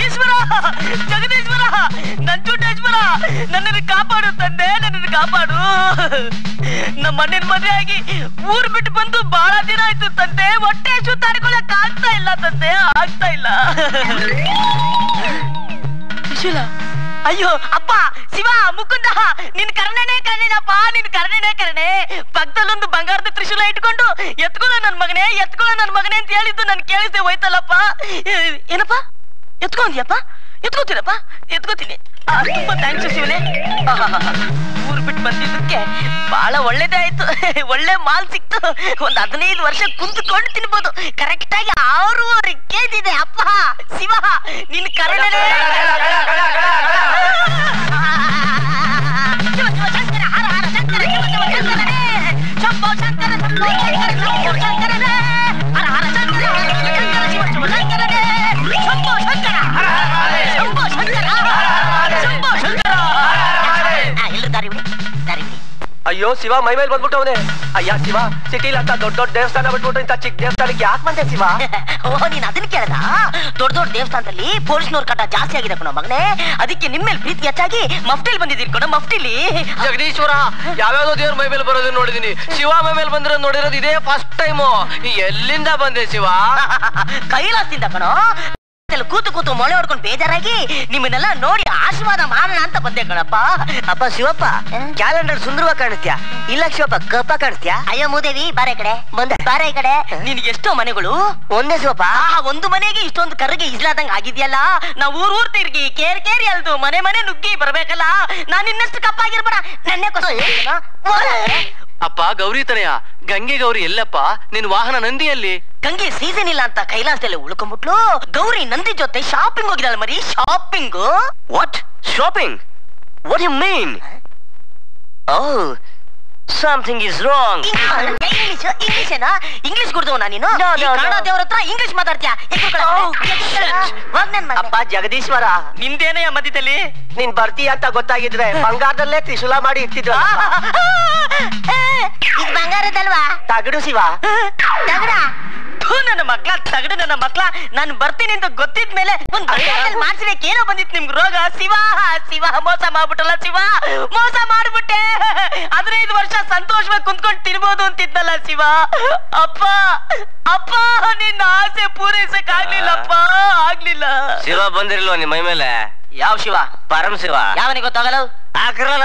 ಈಶ್ವರ, ಜಗದೀಶ್ವರ, ನಂಜುಂಡೇಶ್ವರ, ನನ್ನನ್ನು ಕಾಪಾಡು ತಂದೆ, ನನ್ನನ್ನು ಕಾಪಾಡು. ನಮ್ಮ ಅಣ್ಣನ ಮದುವೆ ಆಗಿ ಊರ್ ಬಿಟ್ಟು ಬಂದು ಬಹಳ ದಿನ ಆಯ್ತು ತಂದೆ. ಹೊಟ್ಟೆ ಸುತ್ತಾಡ್ಕೊಳಕ್ ಆಗ್ತಾ ಇಲ್ಲ ತಂದೆ, ಆಗ್ತಾ ಇಲ್ಲ. ಅಯ್ಯೋ ಅಪ್ಪ, ಶಿವ, ಮುಕುಂದ, ನಿನ್ ಕರ್ಣನೇ ಕರ್ಣೇನಪ್ಪ, ನಿನ್ ಕರ್ಣನೇ ಕರ್ಣೆ. ಪಕ್ಕದಲ್ಲೊಂದು ಬಂಗಾರದ ತ್ರಿಶೂಲ ಇಟ್ಕೊಂಡು ಎತ್ಕೊಳ್ಳೋ ನನ್ ಮಗನೇ, ಎತ್ಕೊಳ್ಳೋ ನನ್ ಮಗನೇ ಅಂತ ಹೇಳಿದ್ದು ನನ್ ಕೇಳಿಸ್ದೆ ಹೋಯ್ತಲ್ಲಪ್ಪ. ಏನಪ್ಪ ಎತ್ಕೊಂಡ್ಯಪ್ಪ? ಎತ್ಕೋತೀನಪ್ಪ, ಎತ್ಕೋತೀನಿ. ತುಂಬಾ ಥ್ಯಾಂಕ್ಸ್ ಶಿವನೇ. ಊರ್ ಬಿಟ್ಟು ಬಂದಿದ್ದಕ್ಕೆ ಬಹಳ ಒಳ್ಳೇದೇ ಆಯ್ತು. ಒಳ್ಳೆ ಮಾಲ್ ಸಿಕ್ತು. ಒಂದ್ 15 ವರ್ಷ ಕುಂತ್ಕೊಂಡು ತಿನ್ಬೋದು. ಕರೆಕ್ಟ್ ಆಗಿ 6.5 kg ಇದೆ. ಅಪ್ಪ ಶಿವ, ನಿನ್ ಕರ್ಣನೇ. ಶಂಕರ, ಹರ ಹರ ಶಂಕರ, ಶಂಭೋ ಶಂಕರ, ಶಂಭೋ ಶಂಕರ, ಶಂಭೋ ಶಂಕರನೇ. ಹರ ಹರ ಶಂಕರ, ಶಂಕರ ಶಿವ ಶಿವ ಶಂಕರನೇ. ಶಂಭೋ ಶಂಕರ, ಶಂಭೋ ಶಂಕರ, ಶಂಭೋ ಶಂಕರ. ಎಲ್ಲರೂ ದಾರಿ ಬಿಡಿ, ದಾರಿ ಬಿಡಿ. ಅಯ್ಯೋ ಶಿವ, ಮೈ ಮೇಲೆ ಬಂದ್ಬಿಟ್ಟವನೆ. ಅಯ್ಯ ಶಿವ, ಸಿಟಿಲ್ ಅಂತ ದೊಡ್ಡ ದೊಡ್ಡ ದೇವಸ್ಥಾನ ಬಿಟ್ಬಿಟ್ಟು ಇಂತ ಚಿಕ್ಕ ದೇವಸ್ಥಾನಕ್ಕೆ ಯಾಕೆ ಬಂದೆ ಶಿವ? ಓಹ್, ನೀನ್ ಅದನ್ನ ಕೇಳದ? ದೊಡ್ಡ ದೊಡ್ಡ ದೇವಸ್ಥಾನದಲ್ಲಿ ಪೊಲೀಸ್ನವ್ರ ಕಟ್ಟ ಜಾಸ್ತಿ ಆಗಿದೆ ಕಣೋ ಮಗನೇ. ಅದಕ್ಕೆ ನಿಮ್ಮೇಲೆ ಪ್ರೀತಿ ಹೆಚ್ಚಾಗಿ ಮಫ್ಟಿಲ್ ಬಂದಿದ್ದೀರಿ ಕಣೋ, ಮಫ್ಟಿಲಿ. ಜಗದೀಶ್ವರ, ಯಾವ್ಯಾವ್ದೋ ದೇವ್ರ ಮೈ ಮೇಲೆ ಬರೋದನ್ನ ನೋಡಿದೀನಿ. ಶಿವ ಮೈ ಮೇಲೆ ಬಂದಿರೋದು ನೋಡಿರೋದು ಇದೇ ಫಸ್ಟ್ ಟೈಮು. ಎಲ್ಲಿಂದ ಬಂದೆ ಶಿವ? ಕೈಲಾಸದಿಂದ ಕಣೋ. ಕೂತು ಕೂತು ಮೊಳೆ ಹೊಡ್ಕೊಂಡು ಬೇಜಾರಾಗಿ ನಿಮ್ಮನ್ನೆಲ್ಲ ನೋಡಿ ಆಶೀರ್ವಾದ ಮಾಡೋಣ ಅಂತ ಬಂದೆ ಕಣಪ್ಪ. ಅಪ್ಪ ಶಿವಪ್ಪ, ಕ್ಯಾಲೆಂಡರ್ ಸುಂದರವಾಗಿ ಕಾಣಿಸ್ತ್ಯಾ? ಇಲ್ಲ ಶಿವಪ್ಪ, ಕಪ್ಪ ಕಾಣಿಸ್ತ್ಯಾ? ಅಯ್ಯೋ ಮೂದೇವಿ, ಬಾರೆ ಕಡೆ ಬಂದೆ, ಬಾರೆ ಈ ಕಡೆ. ನಿನ್ಗೆ ಎಷ್ಟೋ ಮನೆಗಳು? ಒಂದೇ ಶಿವಪ್ಪ. ಒಂದು ಮನೆಗೆ ಇಷ್ಟೊಂದು ಕರ್ಗೆ ಇಸ್ಲಾದಂಗ ಆಗಿದ್ಯಲ್ಲ. ನಾವು ಊರ್ ತಿರ್ಗಿ ಕೇರ್ ಕೇರಿ ಅಲ್ದು ಮನೆ ಮನೆ ನುಗ್ಗಿ ಬರ್ಬೇಕಲ್ಲ. ನಾನು ಇನ್ನಷ್ಟು ಕಪ್ಪಾಗಿರ್ಬೇಡ, ನನ್ನೇ ಕೊಸ. ಅಪ್ಪ ಗೌರಿ ತನೆಯ, ಗಂಗೆ ಗೌರಿ ಎಲ್ಲಪ್ಪ? ನಿನ್ ವಾಹನ ನಂದಿಯಲ್ಲಿ? ಗಂಗೆ ಸೀಸನ್ ಇಲ್ಲ ಅಂತ ಕೈಲಾಸದಲ್ಲಿ ಉಳ್ಕೊಂಡ್ಬಿಟ್ಲು. ಗೌರಿ ನಂದಿ ಜೊತೆ ಶಾಪಿಂಗ್ ಹೋಗಿದ್ದಾಳೆ ಮರಿ. Shopping? What shopping? What you mean? Oh, something is wrong. English ಏನಾ? ಇಂಗ್ಲಿಷ್ ಗುಡ್ದವನ ನೀನು? ಕನ್ನಡ ದೇವ್ರ ಹತ್ರ ಇಂಗ್ಲಿಷ್ ಮಾತಾಡ್ತೀಯಾ? ಅಪ್ಪ ಜಗದೀಶ್ವರ, ನಿಂದೇನೆಯ ಮಧ್ಯದಲ್ಲಿ? ನೀನ್ ಬರ್ತೀಯ ಅಂತ ಗೊತ್ತಾಗಿದ್ರೆ ಬಂಗಾರದಲ್ಲೇ ತ್ರಿಶೂಲ ಮಾಡಿ ಇಟ್ಟಿದ್ರು. ಇದು ಬಂಗಾರದಲ್ವಾ? ತಗಡು ಶಿವ. ತಗಡ? ನನ್ನ ಮಕ್ಳ, ತಗಡು ನನ್ನ ಮಕ್ಳ. ನಾನು ಬರ್ತೀನಿ ಅಂತ ಗೊತ್ತಿದ್ಮೇಲೆ ಒಂದ್ ಮಾಡ್ಸ್ಬೇಕು ಏನೋ ಬಂದಿತ್ತು ನಿಮ್ಗೆ ರೋಗ. ಶಿವ ಶಿವ, ಮೋಸ ಮಾಡ್ಬಿಟ್ಟಲ್ಲ ಶಿವ, ಮೋಸ ಮಾಡ್ಬಿಟ್ಟೆ. 15 ವರ್ಷ ಸಂತೋಷವಾಗಿ ಕುಂತ್ಕೊಂಡು ತಿನ್ಬೋದು ಅಂತಿದ್ನಲ್ಲ ಶಿವ. ಅಪ್ಪ ಅಪ್ಪ, ನಿನ್ನ ಆಸೆ ಪೂರೈಸಕ್ ಆಗ್ಲಿಲ್ಲಪ್ಪ, ಆಗ್ಲಿಲ್ಲ. ಶಿವ ಬಂದಿರಲ್ವ ನಿಮ್ ಮೈ ಮೇಲೆ? ಯಾವ ಶಿವ? ಪರಮ ಶಿವ. ಯಾವನಿಗೆ ಗೊತ್ತಾಗಲ್ಲ? ಆಕ್ರಲ್ಲ